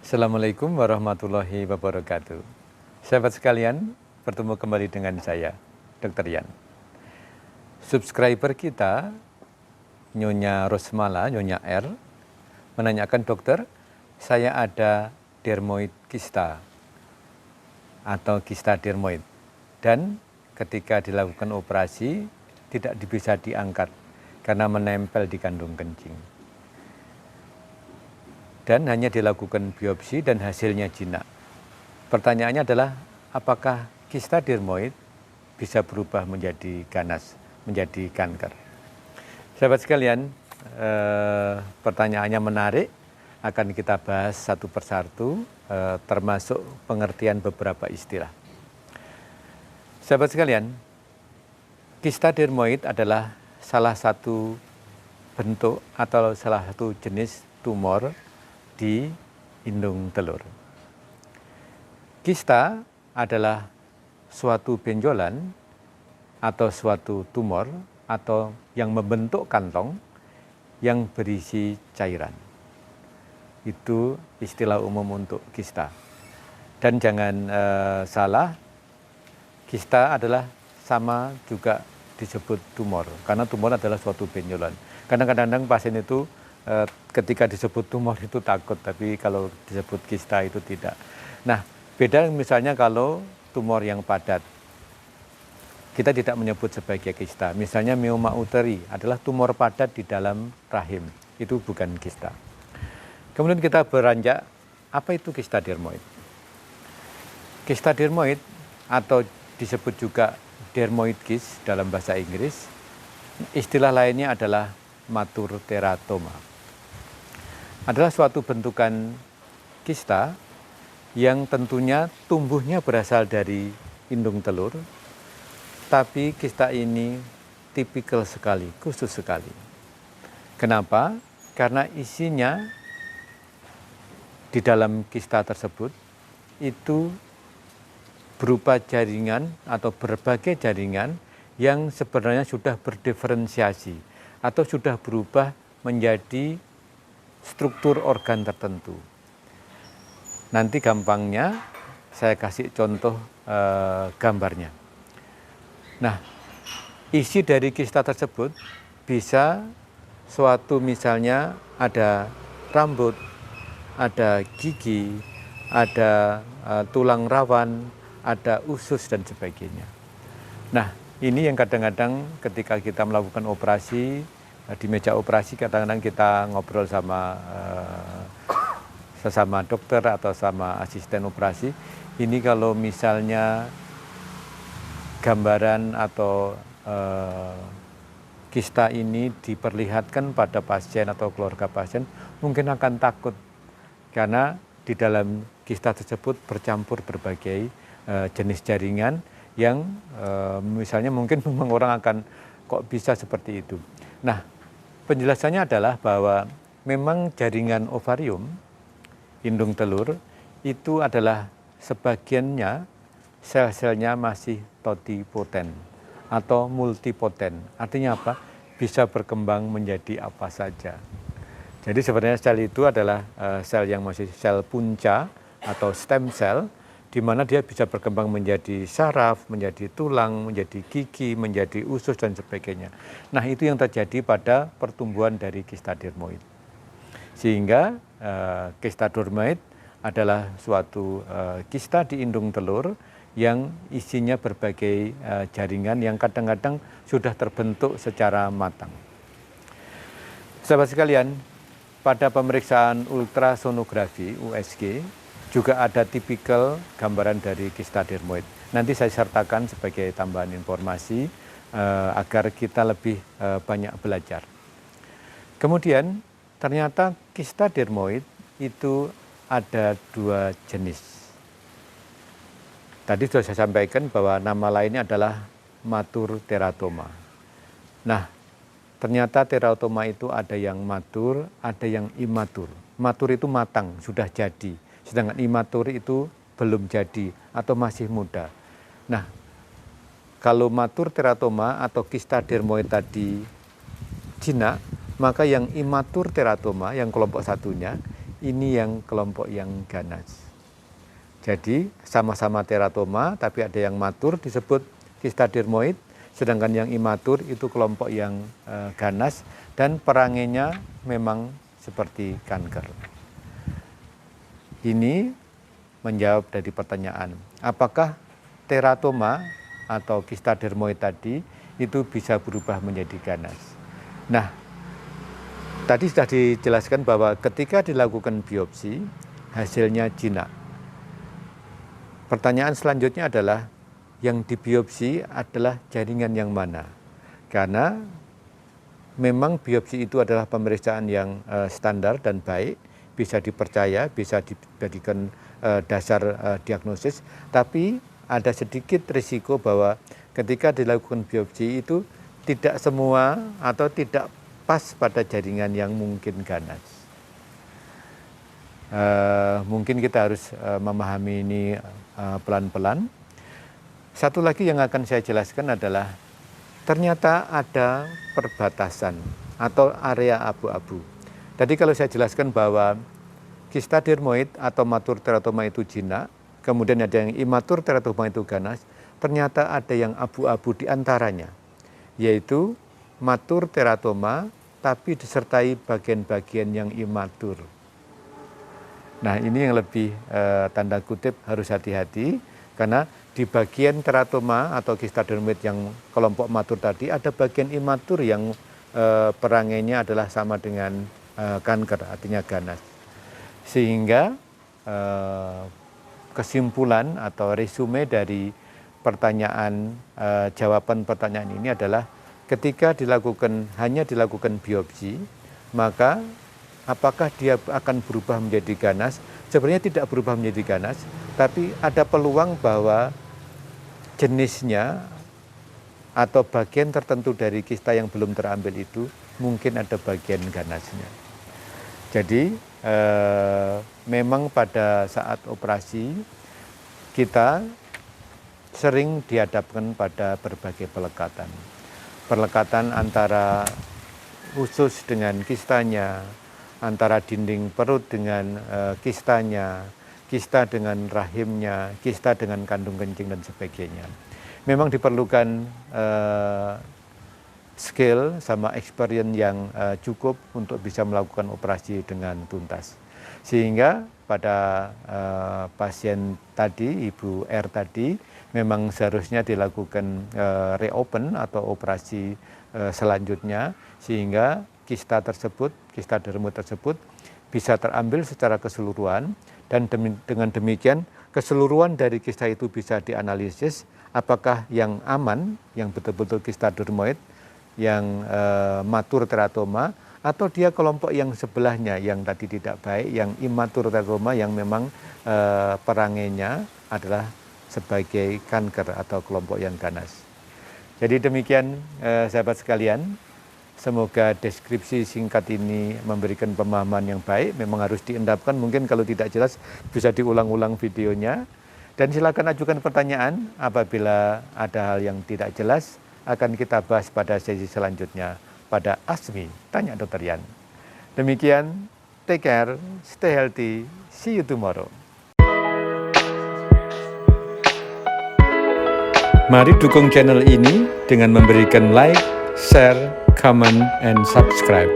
Assalamualaikum warahmatullahi wabarakatuh. Sahabat sekalian, bertemu kembali dengan saya, Dr. Yan. Subscriber kita, Nyonya Rosmala, Nyonya R, menanyakan, dokter, saya ada dermoid kista atau kista dermoid, dan ketika dilakukan operasi tidak bisa diangkat karena menempel di kandung kencing. Dan hanya dilakukan biopsi dan hasilnya jinak. Pertanyaannya adalah, apakah kista dermoid bisa berubah menjadi ganas, menjadi kanker? Sahabat sekalian, pertanyaannya menarik, akan kita bahas satu persatu, termasuk pengertian beberapa istilah. Sahabat sekalian, kista dermoid adalah salah satu bentuk atau salah satu jenis tumor di indung telur. Kista adalah suatu benjolan atau suatu tumor atau yang membentuk kantong yang berisi cairan. Itu istilah umum untuk kista. Dan jangan salah, kista adalah sama juga disebut tumor, karena tumor adalah suatu benjolan. Kadang-kadang pasien itu ketika disebut tumor itu takut, tapi kalau disebut kista itu tidak. Nah, beda misalnya kalau tumor yang padat, kita tidak menyebut sebagai kista. Misalnya myoma uteri adalah tumor padat di dalam rahim, itu bukan kista. Kemudian kita beranjak, apa itu kista dermoid? Kista dermoid atau disebut juga dermoid cyst dalam bahasa Inggris, istilah lainnya adalah matur teratoma. Adalah suatu bentukan kista yang tentunya tumbuhnya berasal dari indung telur, tapi kista ini tipikal sekali, khusus sekali. Kenapa? Karena isinya di dalam kista tersebut itu berupa jaringan atau berbagai jaringan yang sebenarnya sudah berdiferensiasi atau sudah berubah menjadi struktur organ tertentu. Nanti gampangnya saya kasih contoh gambarnya. Nah, isi dari kista tersebut bisa suatu misalnya ada rambut, ada gigi, ada tulang rawan, ada usus dan sebagainya. Nah, ini yang kadang-kadang ketika kita melakukan operasi, di meja operasi kadang-kadang kita ngobrol sama sesama dokter atau sama asisten operasi. Ini kalau misalnya gambaran atau kista ini diperlihatkan pada pasien atau keluarga pasien, mungkin akan takut karena di dalam kista tersebut bercampur berbagai jenis jaringan yang misalnya mungkin memang orang akan kok bisa seperti itu. Nah, penjelasannya adalah bahwa memang jaringan ovarium, indung telur, itu adalah sebagiannya sel-selnya masih totipoten atau multipoten. Artinya apa? Bisa berkembang menjadi apa saja. Jadi sebenarnya sel itu adalah sel yang masih sel punca atau stem cell, di mana dia bisa berkembang menjadi saraf, menjadi tulang, menjadi gigi, menjadi usus dan sebagainya. Nah, itu yang terjadi pada pertumbuhan dari kista dermoid. Sehingga kista dermoid adalah suatu kista di indung telur yang isinya berbagai jaringan yang kadang-kadang sudah terbentuk secara matang. Sahabat sekalian, pada pemeriksaan ultrasonografi USG juga ada tipikal gambaran dari kista dermoid. Nanti saya sertakan sebagai tambahan informasi agar kita lebih banyak belajar. Kemudian ternyata kista dermoid itu ada dua jenis. Tadi sudah saya sampaikan bahwa nama lainnya adalah matur teratoma. Nah, ternyata teratoma itu ada yang matur, ada yang imatur. Matur itu matang, sudah jadi. Sedangkan imatur itu belum jadi atau masih muda. Nah, kalau matur teratoma atau kista dermoid tadi jinak, maka yang imatur teratoma, yang kelompok satunya, ini yang kelompok yang ganas. Jadi sama-sama teratoma, tapi ada yang matur disebut kista dermoid, sedangkan yang imatur itu kelompok yang ganas dan perangainya memang seperti kanker. Ini menjawab dari pertanyaan, apakah teratoma atau kista dermoid tadi itu bisa berubah menjadi ganas? Nah, tadi sudah dijelaskan bahwa ketika dilakukan biopsi, hasilnya jinak. Pertanyaan selanjutnya adalah, yang dibiopsi adalah jaringan yang mana? Karena memang biopsi itu adalah pemeriksaan yang standar dan baik, bisa dipercaya, bisa dijadikan dasar diagnosis, tapi ada sedikit risiko bahwa ketika dilakukan biopsi itu tidak semua atau tidak pas pada jaringan yang mungkin ganas. Mungkin kita harus memahami ini pelan-pelan. Satu lagi yang akan saya jelaskan adalah ternyata ada perbatasan atau area abu-abu. Tadi kalau saya jelaskan bahwa kista dermoid atau matur teratoma itu jinak, kemudian ada yang imatur teratoma itu ganas, ternyata ada yang abu-abu di antaranya, yaitu matur teratoma tapi disertai bagian-bagian yang imatur. Nah, ini yang lebih tanda kutip harus hati-hati, karena di bagian teratoma atau kista dermoid yang kelompok matur tadi ada bagian imatur yang perangainya adalah sama dengan kanker, artinya ganas. Sehingga kesimpulan atau resume dari pertanyaan, jawaban pertanyaan ini adalah ketika hanya dilakukan biopsi, maka apakah dia akan berubah menjadi ganas? Sebenarnya tidak berubah menjadi ganas, tapi ada peluang bahwa jenisnya atau bagian tertentu dari kista yang belum terambil itu mungkin ada bagian ganasnya. Jadi memang pada saat operasi kita sering dihadapkan pada berbagai pelekatan. Pelekatan antara usus dengan kistanya, antara dinding perut dengan kistanya, kista dengan rahimnya, kista dengan kandung kencing dan sebagainya. Memang diperlukan skill sama experience yang cukup untuk bisa melakukan operasi dengan tuntas. Sehingga pada pasien tadi, Ibu R tadi, memang seharusnya dilakukan reopen atau operasi selanjutnya, sehingga kista dermoid tersebut bisa terambil secara keseluruhan, dan dengan demikian keseluruhan dari kista itu bisa dianalisis apakah yang aman, yang betul-betul kista dermoid, yang matur teratoma, atau dia kelompok yang sebelahnya yang tadi tidak baik, yang imatur teratoma, yang memang perangainya adalah sebagai kanker atau kelompok yang ganas. Jadi demikian sahabat sekalian, semoga deskripsi singkat ini memberikan pemahaman yang baik. Memang harus diendapkan, mungkin kalau tidak jelas bisa diulang-ulang videonya. Dan silakan ajukan pertanyaan apabila ada hal yang tidak jelas, akan kita bahas pada sesi selanjutnya pada ASMI Tanya Dr. Yan. Demikian, take care, stay healthy, see you tomorrow. Mari dukung channel ini dengan memberikan like, share, comment, and subscribe.